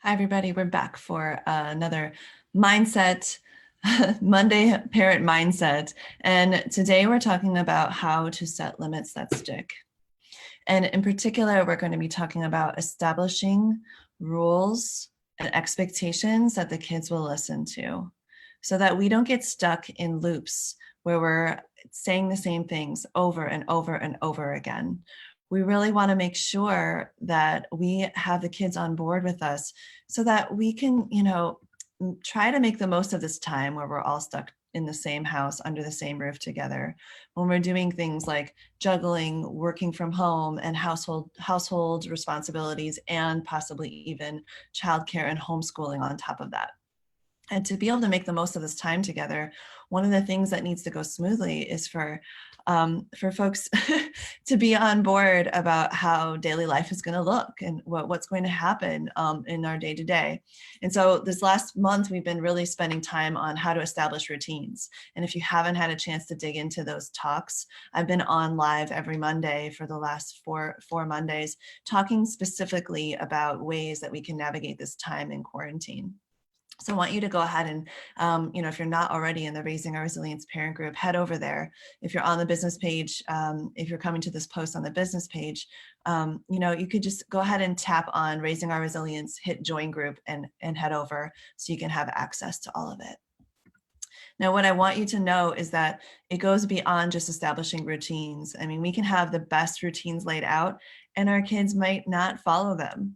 Hi, everybody. We're back for another mindset, Monday parent mindset. And today we're talking about how to set limits that stick. And in particular, we're going to be talking about establishing rules and expectations that the kids will listen to so that we don't get stuck in loops where we're saying the same things over and over and over again. We really want to make sure that we have the kids on board with us so that we can, try to make the most of this time where we're all stuck in the same house under the same roof together, when we're doing things like juggling working from home and household responsibilities and possibly even childcare and homeschooling on top of that. And to be able to make the most of this time together, one of the things that needs to go smoothly is for folks to be on board about how daily life is going to look and what's going to happen in our day to day. And so this last month, we've been really spending time on how to establish routines. And if you haven't had a chance to dig into those talks, I've been on live every Monday for the last four Mondays, talking specifically about ways that we can navigate this time in quarantine. So I want you to go ahead and, if you're not already in the Raising Our Resilience parent group, head over there. If you're on the business page, if you're coming to this post on the business page, you could just go ahead and tap on Raising Our Resilience, hit join group and head over so you can have access to all of it. Now, what I want you to know is that it goes beyond just establishing routines. I mean, we can have the best routines laid out and our kids might not follow them.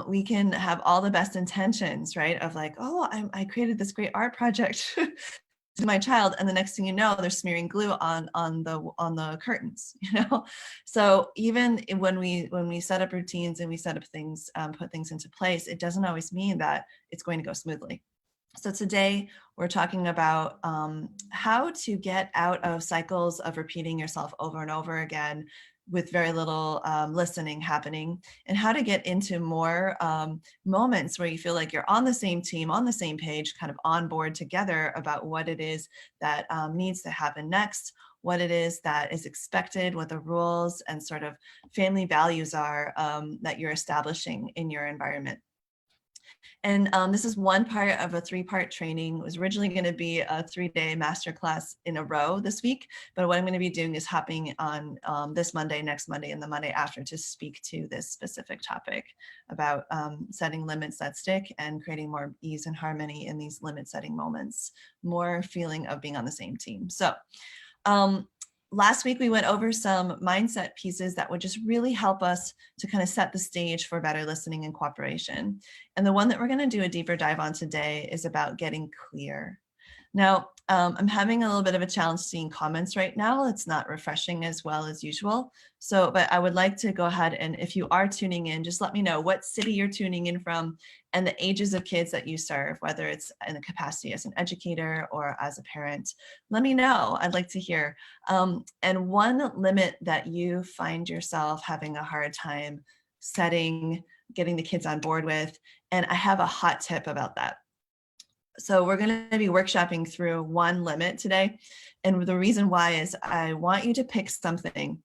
We can have all the best intentions, right? Of like, oh, I created this great art project to my child, and the next thing you know, they're smearing glue on the curtains, So even when we set up routines and we set up things, put things into place, it doesn't always mean that it's going to go smoothly. So today we're talking about how to get out of cycles of repeating yourself over and over again with very little listening happening, and how to get into more moments where you feel like you're on the same team, on the same page, kind of on board together about what it is that needs to happen next, what it is that is expected, what the rules and sort of family values are that you're establishing in your environment. And this is one part of a 3-part training. It was originally going to be a 3-day masterclass in a row this week, but what I'm going to be doing is hopping on this Monday, next Monday, and the Monday after to speak to this specific topic about setting limits that stick and creating more ease and harmony in these limit setting moments, more feeling of being on the same team. So last week, we went over some mindset pieces that would just really help us to kind of set the stage for better listening and cooperation. And the one that we're going to do a deeper dive on today is about getting clear. Now, I'm having a little bit of a challenge seeing comments right now. It's not refreshing as well as usual. So, but I would like to go ahead and if you are tuning in, just let me know what city you're tuning in from and the ages of kids that you serve, whether it's in a capacity as an educator or as a parent. Let me know. I'd like to hear. And one limit that you find yourself having a hard time setting, getting the kids on board with, and I have a hot tip about that. So we're going to be workshopping through one limit today. And the reason why is I want you to pick something.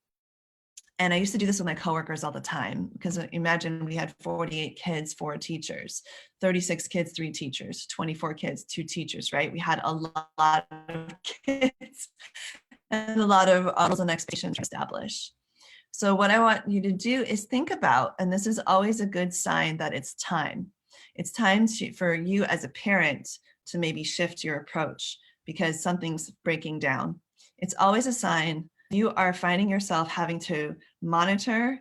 And I used to do this with my coworkers all the time, because imagine we had 48 kids, 4 teachers, 36 kids, 3 teachers, 24 kids, 2 teachers, right? We had a lot of kids and a lot of rules and expectations to establish. So what I want you to do is think about, and this is always a good sign that it's time. It's time for you as a parent to maybe shift your approach because something's breaking down. It's always a sign you are finding yourself having to monitor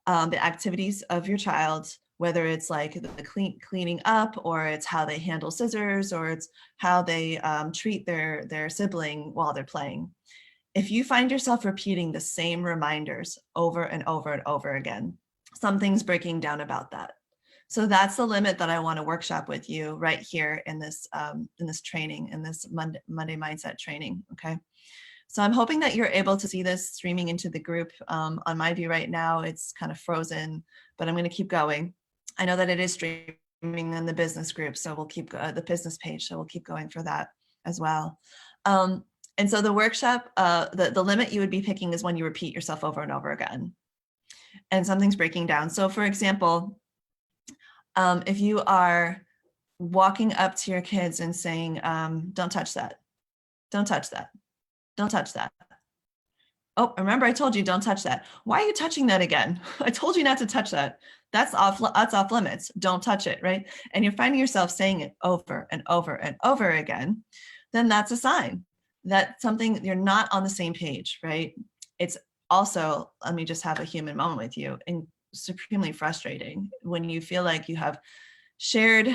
the activities of your child, whether it's like the cleaning up, or it's how they handle scissors, or it's how they treat their sibling while they're playing. If you find yourself repeating the same reminders over and over and over again, something's breaking down about that. So that's the limit that I want to workshop with you right here in this training, in this Monday mindset training. Okay. So I'm hoping that you're able to see this streaming into the group. On my view right now, it's kind of frozen, but I'm going to keep going. I know that it is streaming in the business group, so we'll keep the business page. So we'll keep going for that as well. And so the workshop, the limit you would be picking is when you repeat yourself over and over again, and something's breaking down. So for example, If you are walking up to your kids and saying, don't touch that, don't touch that, don't touch that. Oh, remember I told you don't touch that. Why are you touching that again? I told you not to touch that. That's off limits. Don't touch it, right? And you're finding yourself saying it over and over and over again, then that's a sign that something, you're not on the same page, right? It's also, let me just have a human moment with you, and supremely frustrating when you feel like you have shared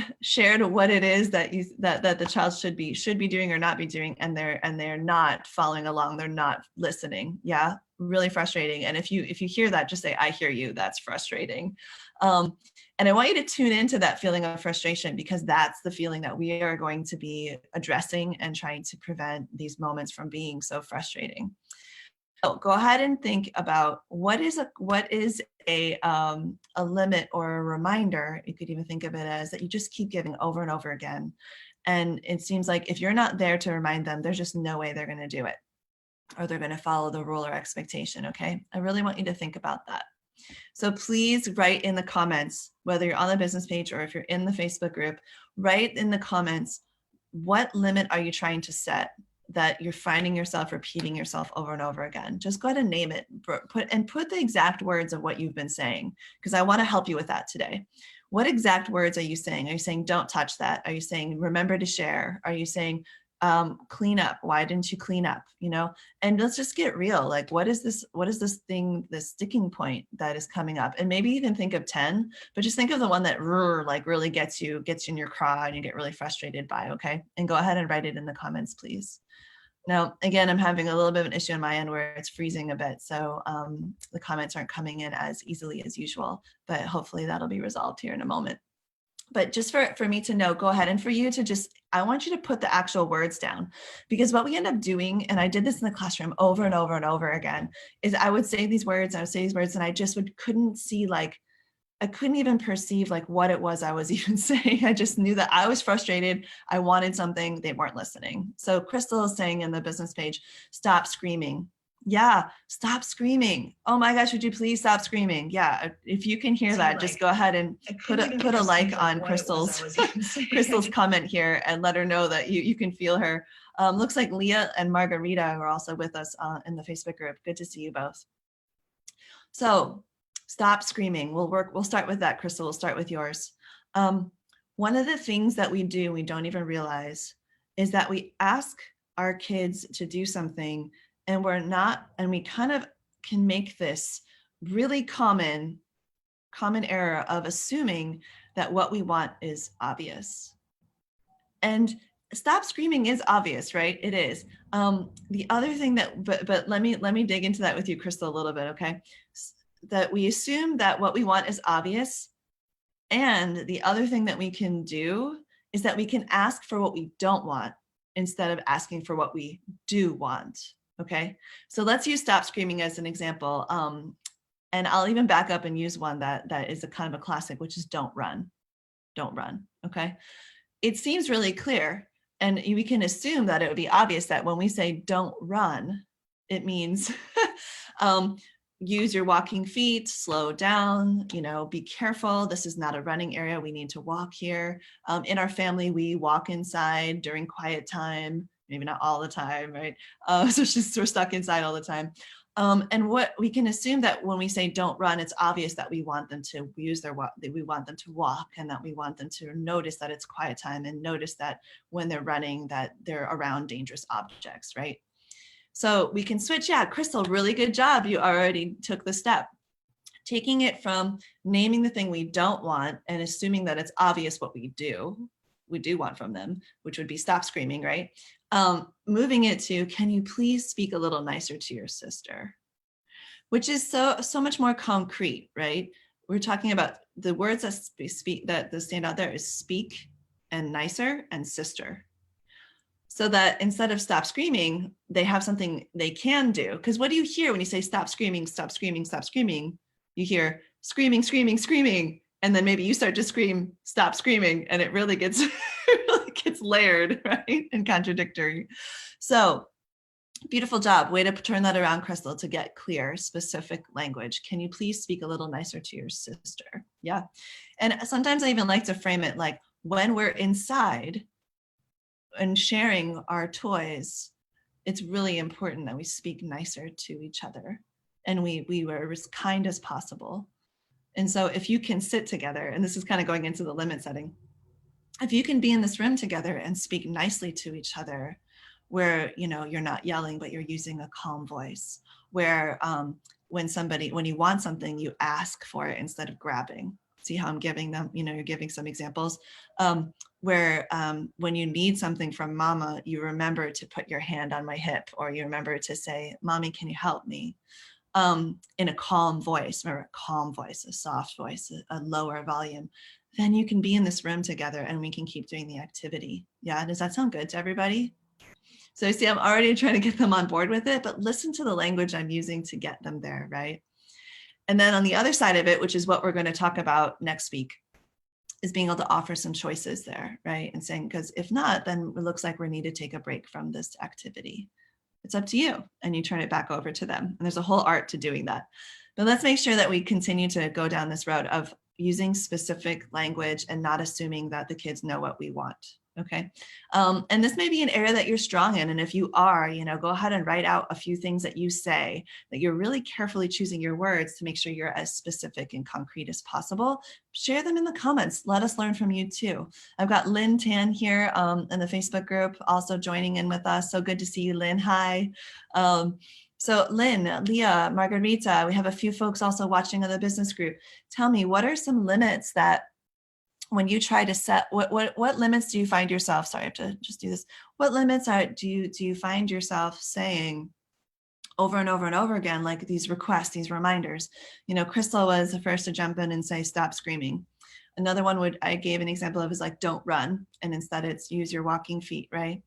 what it is that the child should be doing or not be doing, and they're not following along, they're not listening. Yeah, really frustrating. And if you hear that, just say, I hear you. That's frustrating. And I want you to tune into that feeling of frustration, because that's the feeling that we are going to be addressing and trying to prevent these moments from being so frustrating. So go ahead and think about what is a limit or a reminder. You could even think of it as that you just keep giving over and over again. And it seems like if you're not there to remind them, there's just no way they're going to do it, or they're going to follow the rule or expectation. Okay. I really want you to think about that. So please write in the comments, whether you're on the business page or if you're in the Facebook group, write in the comments, what limit are you trying to set that you're finding yourself repeating yourself over and over again? Just go ahead and name it, put the exact words of what you've been saying, because I want to help you with that today. What exact words are you saying? Are you saying, don't touch that? Are you saying, remember to share? Are you saying, clean up? Why didn't you clean up? And let's just get real. Like, what is this thing, this sticking point that is coming up? And maybe even think of 10, but just think of the one that like really gets you in your craw and you get really frustrated by. Okay. And go ahead and write it in the comments, please. Now, again, I'm having a little bit of an issue on my end where it's freezing a bit. So the comments aren't coming in as easily as usual, but hopefully that'll be resolved here in a moment. But just for me to know, go ahead, and for you to just, I want you to put the actual words down, because what we end up doing, and I did this in the classroom over and over and over again, is I would say these words, and I just couldn't see, like, I couldn't even perceive like what it was I was even saying. I just knew that I was frustrated. I wanted something. They weren't listening. So Crystal is saying in the business page, stop screaming. Yeah, stop screaming. Oh my gosh, would you please stop screaming? Yeah, if you can hear that, just go ahead and put a like on Crystal's comment here and let her know that you can feel her. Looks like Leah and Margarita are also with us in the Facebook group. Good to see you both. So stop screaming. We'll start with that, Crystal. We'll start with yours. One of the things that we do, we don't even realize, is that we ask our kids to do something and we kind of can make this really common error of assuming that what we want is obvious. And stop screaming is obvious, right? It is. The other thing that, but let me dig into that with you, Crystal, a little bit, okay? That we assume that what we want is obvious. And the other thing that we can do is that we can ask for what we don't want instead of asking for what we do want, okay? So let's use stop screaming as an example. And I'll even back up and use one that is a kind of a classic, which is don't run, okay? It seems really clear. And we can assume that it would be obvious that when we say don't run, it means use your walking feet, slow down, be careful. This is not a running area. We need to walk here. In our family, we walk inside during quiet time, maybe not all the time, right? So we're stuck inside all the time. And what we can assume that when we say don't run, it's obvious that we want them to use we want them to walk, and that we want them to notice that it's quiet time and notice that when they're running that they're around dangerous objects, right? So we can switch. Yeah, Crystal, really good job. You already took the step. Taking it from naming the thing we don't want and assuming that it's obvious what we do want from them, which would be stop screaming, right? Moving it to, can you please speak a little nicer to your sister? Which is so much more concrete, right? We're talking about the words that stand out there is speak and nicer and sister. So that instead of stop screaming, they have something they can do. Because what do you hear when you say stop screaming, stop screaming, stop screaming? You hear screaming, screaming, screaming. And then maybe you start to scream, stop screaming. And it really gets, layered, right? And contradictory. So beautiful job. Way to turn that around, Crystal, to get clear, specific language. Can you please speak a little nicer to your sister? Yeah. And sometimes I even like to frame it like when we're inside and sharing our toys, it's really important that we speak nicer to each other and we were as kind as possible. And so if you can sit together, and this is kind of going into the limit setting, if you can be in this room together and speak nicely to each other, where you're not yelling but you're using a calm voice, where when you want something, you ask for it instead of grabbing. See how I'm giving them, you're giving some examples, where when you need something from mama, you remember to put your hand on my hip, or you remember to say, mommy, can you help me? In a calm voice, remember, a calm voice, a soft voice, a lower volume, then you can be in this room together and we can keep doing the activity. Yeah, does that sound good to everybody? So you see, I'm already trying to get them on board with it, but listen to the language I'm using to get them there, right? And then on the other side of it, which is what we're going to talk about next week, is being able to offer some choices there, right? And saying, because if not, then it looks like we need to take a break from this activity. It's up to you. And you turn it back over to them. And there's a whole art to doing that. But let's make sure that we continue to go down this road of using specific language and not assuming that the kids know what we want. Okay. And this may be an area that you're strong in. And if you are, go ahead and write out a few things that you say, that you're really carefully choosing your words to make sure you're as specific and concrete as possible. Share them in the comments. Let us learn from you too. I've got Lynn Tan here in the Facebook group, also joining in with us. So good to see you, Lynn. Hi. So Lynn, Leah, Margarita, we have a few folks also watching on the business group. Tell me, what are some limits that when you try to set, what limits do you find yourself, sorry, I have to just do this. What limits do you find yourself saying over and over and over again, like these requests, these reminders? Crystal was the first to jump in and say, stop screaming. Another one I gave an example of is like, don't run. And instead it's use your walking feet, right?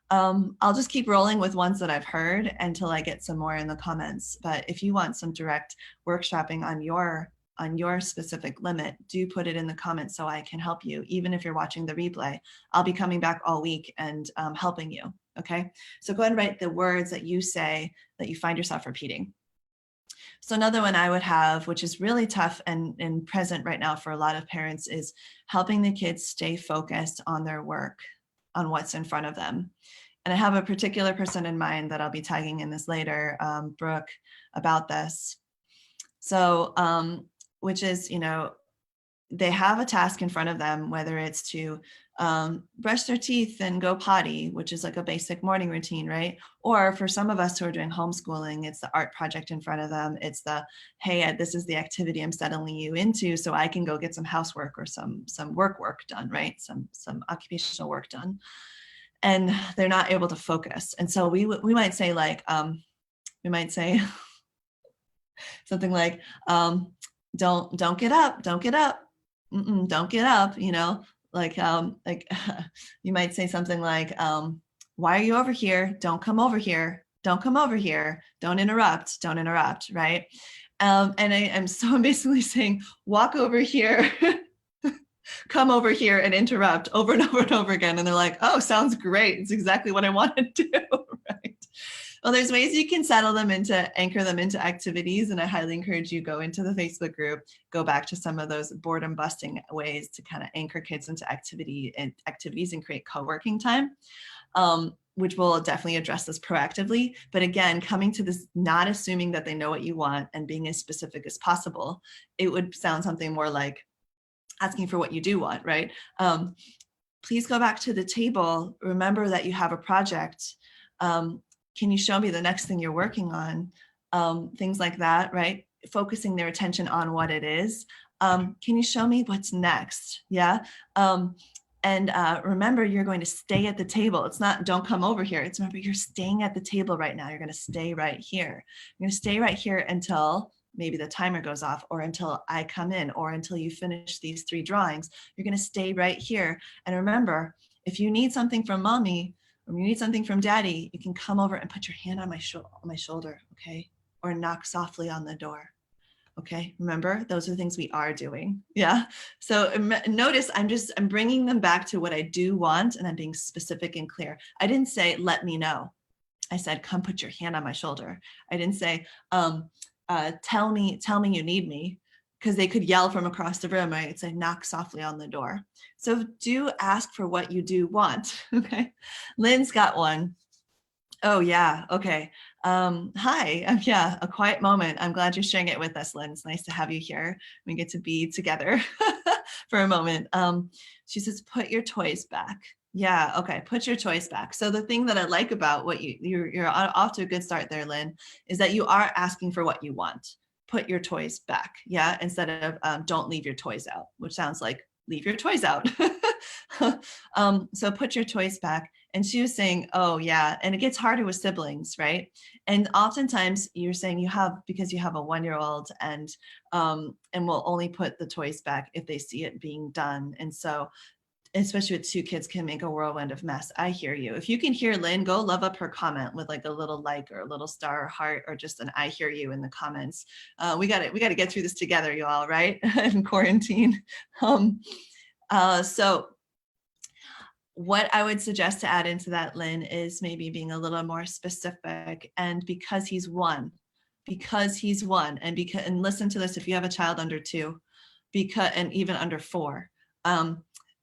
I'll just keep rolling with ones that I've heard until I get some more in the comments. But if you want some direct workshopping on your specific limit, do put it in the comments so I can help you. Even if you're watching the replay, I'll be coming back all week and helping you. Okay. So go ahead and write the words that you say that you find yourself repeating. So another one I would have, which is really tough and present right now for a lot of parents, is helping the kids stay focused on their work, on what's in front of them. And I have a particular person in mind that I'll be tagging in this later, Brooke, about this. So, which is, they have a task in front of them, whether it's to brush their teeth and go potty, which is like a basic morning routine, right? Or for some of us who are doing homeschooling, it's the art project in front of them. It's the, hey, this is the activity I'm settling you into so I can go get some housework or some work done, right? Some occupational work done. And they're not able to focus. And so we might say like, we might say something like, don't get up, don't get up. Don't get up, like you might say something like, why are you over here? Don't come over here. Don't come over here. Don't interrupt, right? And I'm basically saying, walk over here, come over here and interrupt over and over and over again. And they're like, oh, sounds great. It's exactly what I want to do, right? Well, there's ways you can anchor them into activities. And I highly encourage you go into the Facebook group, go back to some of those boredom busting ways to kind of anchor kids into activities and create co-working time, which will definitely address this proactively. But again, coming to this, not assuming that they know what you want and being as specific as possible, it would sound something more like asking for what you do want, right? Please go back to the table. Remember that you have a project. Can you show me the next thing you're working on? Things like that, right? Focusing their attention on what it is. Can you show me what's next? Yeah. And remember, you're going to stay at the table. It's not, don't come over here. It's remember, you're staying at the table right now. You're going to stay right here. You're going to stay right here until maybe the timer goes off, or until I come in, or until you finish these 3 drawings. You're going to stay right here. And remember, if you need something from mommy, or you need something from daddy, you can come over and put your hand on my shoulder, okay? Or knock softly on the door, okay? Remember, those are the things we are doing, yeah? So notice I'm bringing them back to what I do want, and I'm being specific and clear. I didn't say, let me know. I said, come put your hand on my shoulder. I didn't say, tell me you need me. because they could yell from across the room, right? It's like knock softly on the door. So do ask for what you do want. Okay. Lynn's got one. Oh yeah. Okay. Hi. Yeah, a quiet moment. I'm glad you're sharing it with us, Lynn. It's nice to have you here. We get to be together for a moment. She says, put your toys back. Yeah. Okay. Put your toys back. So the thing that I like about what you're off to a good start there, Lynn, is that you are asking for what you want. Put your toys back. Yeah. Instead of don't leave your toys out, which sounds like leave your toys out. So put your toys back. And she was saying, oh yeah, and it gets harder with siblings, right? And oftentimes you're saying because you have a 1-year-old and will only put the toys back if they see it being done. And so especially with 2 kids can make a whirlwind of mess. I hear you. If you can hear Lynn, go love up her comment with like a little like or a little star or heart or just an I hear you in the comments. We got to get through this together, you all, right? In quarantine. So what I would suggest to add into that, Lynn, is maybe being a little more specific. And because he's one, and listen to this, if you have a child under 2, and even under 4,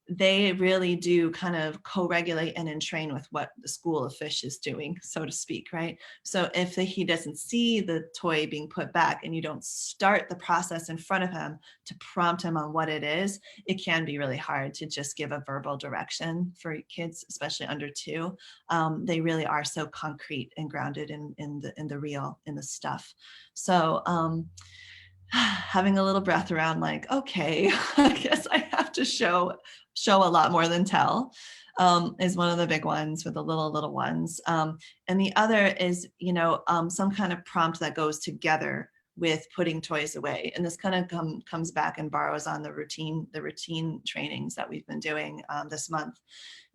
they really do kind of co-regulate and entrain with what the school of fish is doing, so to speak, right? So if he doesn't see the toy being put back and you don't start the process in front of him to prompt him on what it is, it can be really hard to just give a verbal direction for kids, especially under 2. They really are so concrete and grounded in the real, in the stuff. So having a little breath around, like, okay, I guess I have to show a lot more than tell, is one of the big ones for the little ones. And the other is, some kind of prompt that goes together with putting toys away. And this kind of comes back and borrows on the routine trainings that we've been doing this month.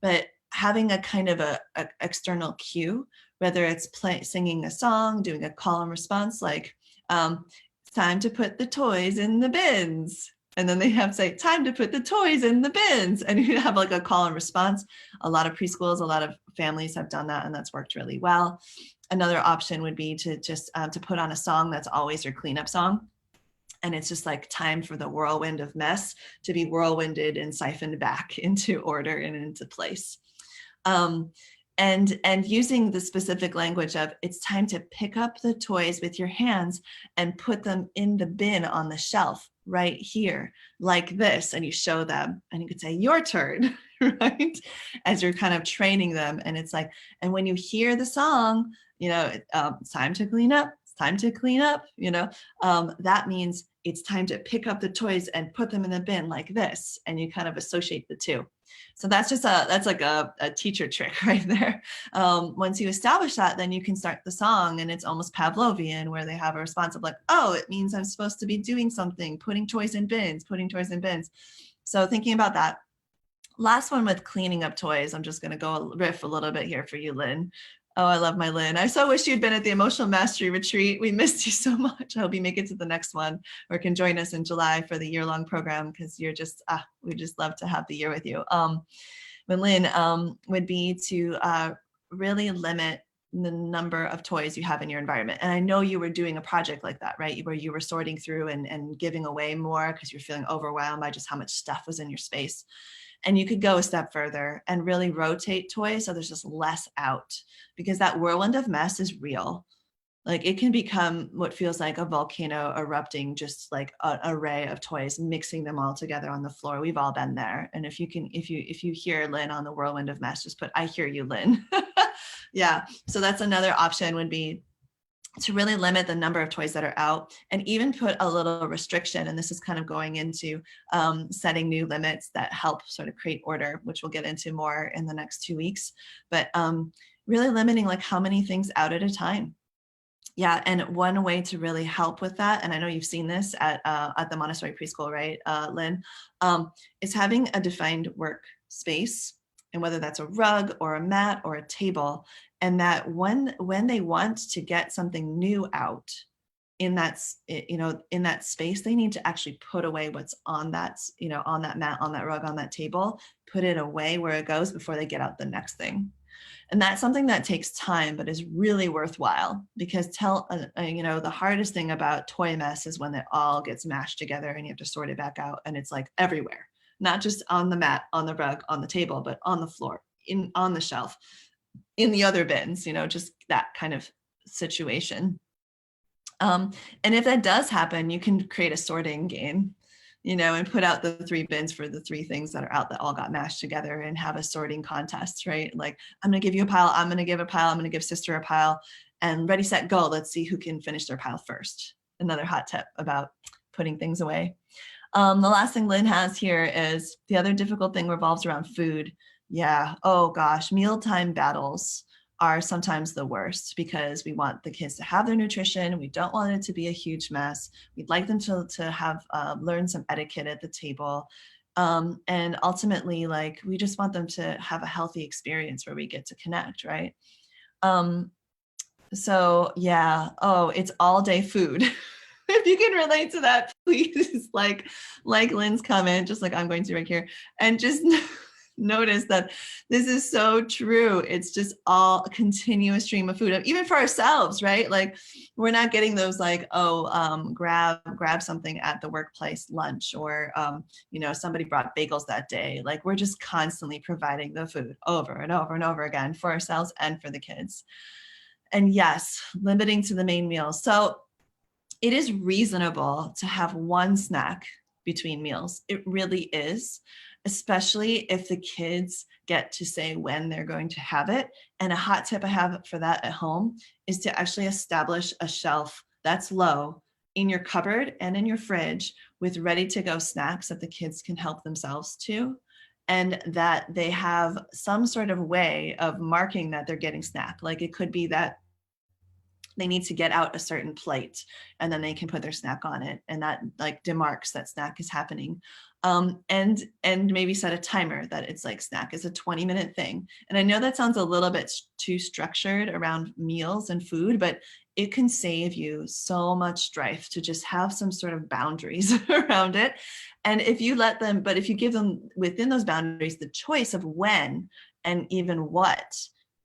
But having a kind of a external cue, whether it's singing a song, doing a call and response, like, it's time to put the toys in the bins. And then they have to say, time to put the toys in the bins. And you have like a call and response. A lot of preschools, a lot of families have done that, and that's worked really well. Another option would be to just to put on a song that's always your cleanup song. And it's just like time for the whirlwind of mess to be whirlwinded and siphoned back into order and into place. And using the specific language of it's time to pick up the toys with your hands and put them in the bin on the shelf right here, like this. And you show them and you could say, your turn, right? As you're kind of training them. And it's like, and when you hear the song, it's time to clean up. It's time to clean up, that means it's time to pick up the toys and put them in the bin like this. And you kind of associate the two. So that's like a teacher trick right there. Once you establish that, then you can start the song, and it's almost Pavlovian, where they have a response of like, oh, it means I'm supposed to be doing something, putting toys in bins. So thinking about that. Last one with cleaning up toys. I'm just going to go riff a little bit here for you, Lynn. Oh, I love my Lynn. I so wish you'd been at the Emotional Mastery Retreat. We missed you so much. I hope you make it to the next one or can join us in July for the year-long program, because you're just, we just love to have the year with you. But Lynn, would be to really limit the number of toys you have in your environment. And I know you were doing a project like that, right? Where you were sorting through and giving away more because you're feeling overwhelmed by just how much stuff was in your space. And you could go a step further and really rotate toys so there's just less out, because that whirlwind of mess is real. Like it can become what feels like a volcano erupting, just like an array of toys, mixing them all together on the floor. We've all been there. And if you hear Lynn on the whirlwind of mess, just put, I hear you, Lynn. Yeah. So that's another option, would be to really limit the number of toys that are out, and even put a little restriction. And this is kind of going into setting new limits that help sort of create order, which we'll get into more in the next 2 weeks, but really limiting like how many things out at a time. Yeah, and one way to really help with that, and I know you've seen this at the Montessori preschool, right, Lynn, is having a defined work space, and whether that's a rug or a mat or a table, and that when they want to get something new out in that, in that space, they need to actually put away what's on that, on that mat, on that rug, on that table, put it away where it goes before they get out the next thing. And that's something that takes time, but is really worthwhile, because the hardest thing about toy mess is when it all gets mashed together and you have to sort it back out, and it's like everywhere, not just on the mat, on the rug, on the table, but on the floor, on the shelf, in the other bins, just that kind of situation. And if that does happen, you can create a sorting game, and put out the 3 bins for the 3 things that are out that all got mashed together, and have a sorting contest, right? Like, I'm going to give you a pile, I'm going to give a pile, I'm going to give sister a pile, and ready, set, go. Let's see who can finish their pile first. Another hot tip about putting things away. The last thing Lynn has here is the other difficult thing revolves around food. Yeah. Oh gosh, mealtime battles are sometimes the worst, because we want the kids to have their nutrition. We don't want it to be a huge mess. We'd like them to have learn some etiquette at the table. And ultimately, like, we just want them to have a healthy experience where we get to connect, right? So yeah, oh, it's all day food. If you can relate to that, please, like Lynn's comment, just like I'm going to right here, and just notice that this is so true. It's just all a continuous stream of food, even for ourselves, right? Like, we're not getting those like, grab something at the workplace lunch, or somebody brought bagels that day. Like, we're just constantly providing the food over and over and over again for ourselves and for the kids. And yes, limiting to the main meal. So it is reasonable to have one snack between meals. It really is, especially if the kids get to say when they're going to have it. And a hot tip I have for that at home is to actually establish a shelf that's low in your cupboard and in your fridge with ready to go snacks that the kids can help themselves to, and that they have some sort of way of marking that they're getting snack. Like, it could be that they need to get out a certain plate, and then they can put their snack on it, and that like demarks that snack is happening. And maybe set a timer that it's like snack is a 20-minute thing. And I know that sounds a little bit too structured around meals and food, but it can save you so much strife to just have some sort of boundaries around it. And if you give them within those boundaries the choice of when and even what,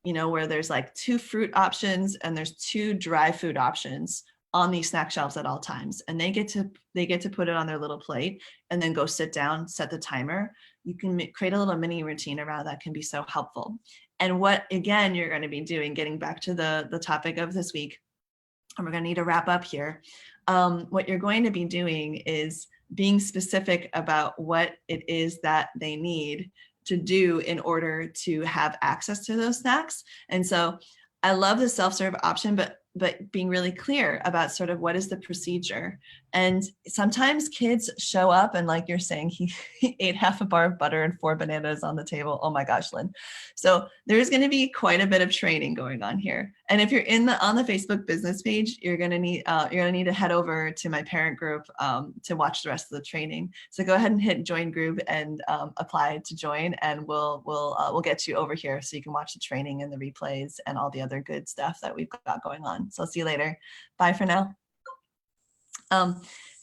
where there's like 2 fruit options and there's 2 dry food options on these snack shelves at all times, and they get to put it on their little plate and then go sit down, set the timer. You can create a little mini routine around that. Can be so helpful. And what, again, you're going to be doing, getting back to the topic of this week, and we're going to need to wrap up here. What you're going to be doing is being specific about what it is that they need to do in order to have access to those snacks. And so I love the self-serve option, but being really clear about sort of what is the procedure. And sometimes kids show up and, like you're saying, he ate half a bar of butter and 4 bananas on the table. Oh my gosh, Lynn. So there's going to be quite a bit of training going on here. And if you're on the Facebook business page, you're going to need to head over to my parent group to watch the rest of the training. So go ahead and hit join group and apply to join, and we'll get you over here so you can watch the training and the replays and all the other good stuff that we've got going on. So I'll see you later. Bye for now.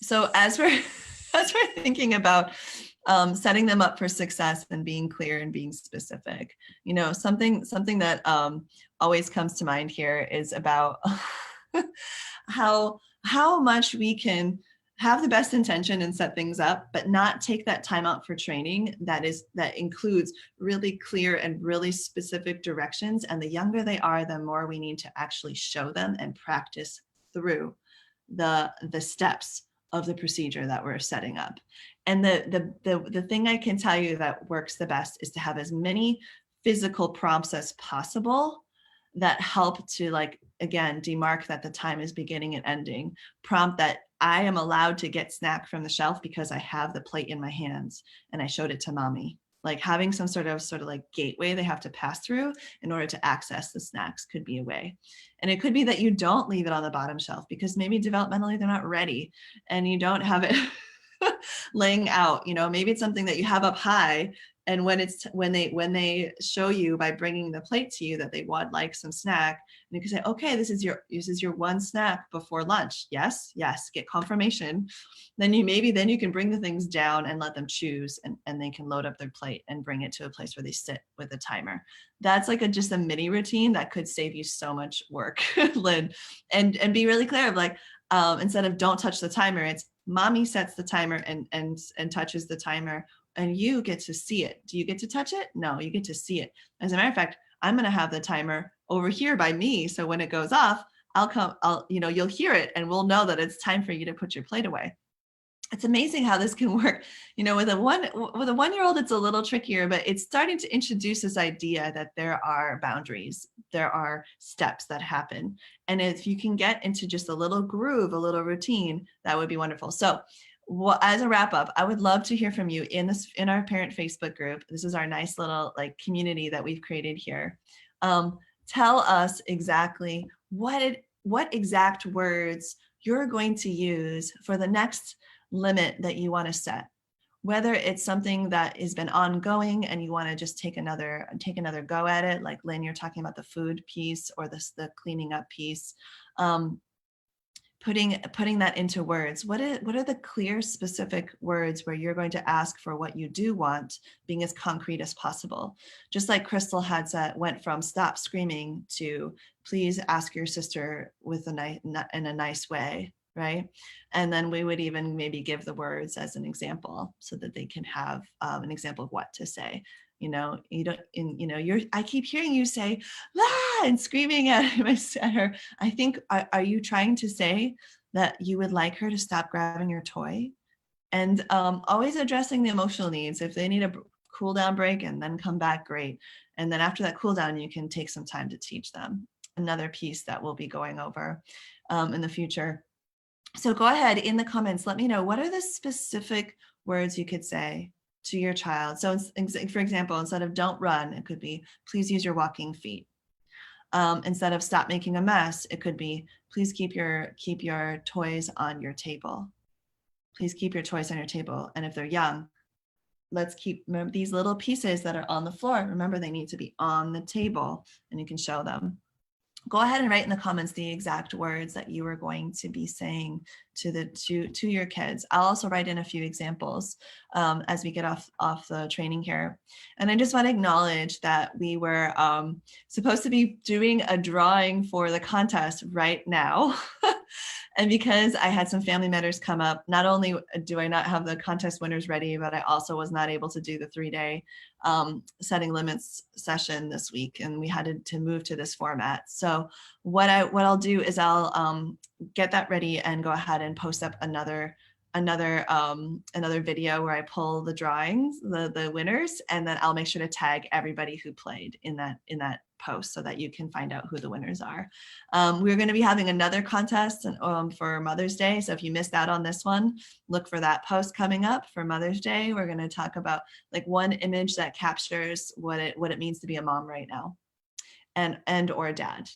So as we're thinking about setting them up for success and being clear and being specific, something that always comes to mind here is about how much we can have the best intention and set things up, but not take that time out for training that includes really clear and really specific directions. And the younger they are, the more we need to actually show them and practice through the steps of the procedure that we're setting up. And the thing I can tell you that works the best is to have as many physical prompts as possible that help to, like, again, demark that the time is beginning and ending. Prompt that I am allowed to get snack from the shelf because I have the plate in my hands and I showed it to mommy. Like, having some sort of like gateway they have to pass through in order to access the snacks could be a way. And it could be that you don't leave it on the bottom shelf because maybe developmentally they're not ready and you don't have it laying out. Maybe it's something that you have up high And when they show you by bringing the plate to you that they would like some snack, and you can say, okay, this is your one snack before lunch. Yes, get confirmation. Then you can bring the things down and let them choose, and they can load up their plate and bring it to a place where they sit with a timer. That's like just a mini routine that could save you so much work, Lynn. And be really clear of like, instead of don't touch the timer, it's mommy sets the timer and touches the timer, and you get to see it. Do you get to touch it? No, you get to see it. As a matter of fact, I'm going to have the timer over here by me. So when it goes off, you'll hear it, and we'll know that it's time for you to put your plate away. It's amazing how this can work. With a 1-year-old, it's a little trickier, but it's starting to introduce this idea that there are boundaries, there are steps that happen. And if you can get into just a little groove, a little routine, that would be wonderful. So as a wrap up, I would love to hear from you in our parent Facebook group. This is our nice little community that we've created here. Tell us exactly what exact words you're going to use for the next limit that you want to set, whether it's something that has been ongoing and you want to just take another go at it, like Lynn, you're talking about the food piece or the cleaning up piece. Putting that into words. What are the clear, specific words where you're going to ask for what you do want, being as concrete as possible? Just like Crystal had said, went from stop screaming to please ask your sister in a nice way, right? And then we would even maybe give the words as an example so that they can have an example of what to say. I keep hearing you say, "La," and screaming at her. I think, are you trying to say that you would like her to stop grabbing your toy? And always addressing the emotional needs. If they need a cool down break and then come back, great. And then after that cool down, you can take some time to teach them. Another piece that we'll be going over in the future. So go ahead in the comments, let me know, what are the specific words you could say to your child? So for example, instead of don't run, it could be please use your walking feet. Instead of stop making a mess, it could be please keep your toys on your table. Please keep your toys on your table. And if they're young, let's remember these little pieces that are on the floor. Remember, they need to be on the table, and you can show them. Go ahead and write in the comments the exact words that you are going to be saying to your kids. I'll also write in a few examples as we get off the training here. And I just want to acknowledge that we were supposed to be doing a drawing for the contest right now. And because I had some family matters come up, not only do I not have the contest winners ready, but I also was not able to do the 3-day setting limits session this week, and we had to move to this format. So what I'll do is I'll get that ready and go ahead and post up another video where I pull the drawings, the winners, and then I'll make sure to tag everybody who played in that post so that you can find out who the winners are. We're going to be having another contest for Mother's Day. So if you missed out on this one, look for that post coming up for Mother's Day. We're going to talk about one image that captures what it means to be a mom right now, and or a dad,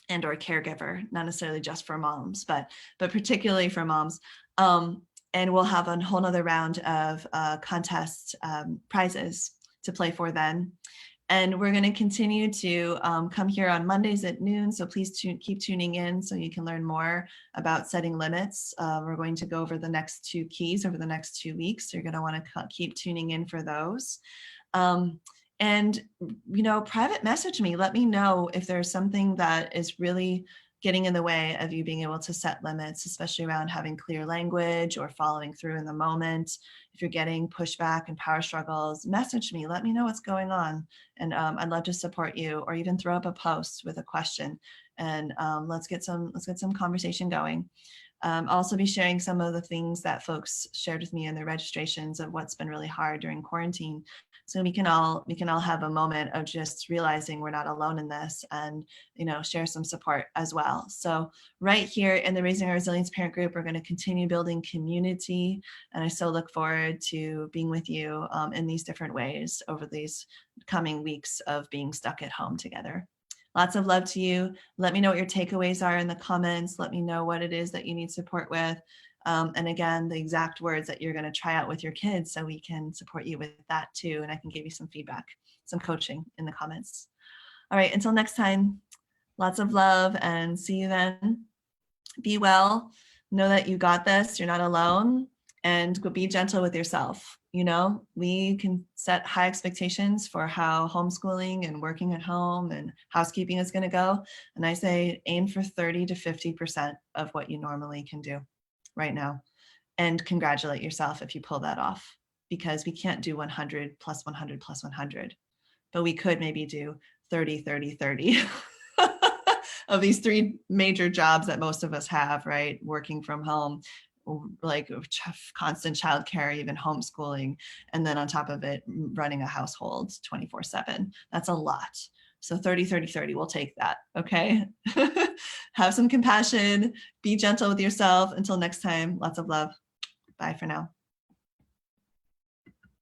and or a caregiver, not necessarily just for moms, but particularly for moms. And we'll have a whole nother round of contest prizes to play for then. And we're going to continue to come here on Mondays at noon. So please keep tuning in so you can learn more about setting limits. We're going to go over the next 2 keys over the next 2 weeks. So you're going to want to keep tuning in for those. And, private message me. Let me know if there's something that is really getting in the way of you being able to set limits, especially around having clear language or following through in the moment. If you're getting pushback and power struggles, message me, let me know what's going on. And I'd love to support you, or even throw up a post with a question, and let's get some conversation going. I'll also be sharing some of the things that folks shared with me in their registrations of what's been really hard during quarantine. So we can all have a moment of just realizing we're not alone in this, and share some support as well. So right here in the Raising Our Resilience parent group, we're going to continue building community, and I so look forward to being with you in these different ways over these coming weeks of being stuck at home together. Lots of love to you. Let me know what your takeaways are in the comments. Let me know what it is that you need support with. And again, the exact words that you're going to try out with your kids so we can support you with that too. And I can give you some feedback, some coaching in the comments. All right, until next time, lots of love and see you then. Be well. Know that you got this. You're not alone. And be gentle with yourself. You know, we can set high expectations for how homeschooling and working at home and housekeeping is going to go. And I say aim for 30 to 50% of what you normally can do right now. And congratulate yourself if you pull that off, because we can't do 100 plus 100 plus 100, but we could maybe do 30, 30, 30. Of these three major jobs that most of us have, right? Working from home, like constant childcare, even homeschooling, and then on top of it, running a household 24/7. That's a lot. So 30, 30, 30, we'll take that, okay? Have some compassion, be gentle with yourself. Until next time, lots of love. Bye for now.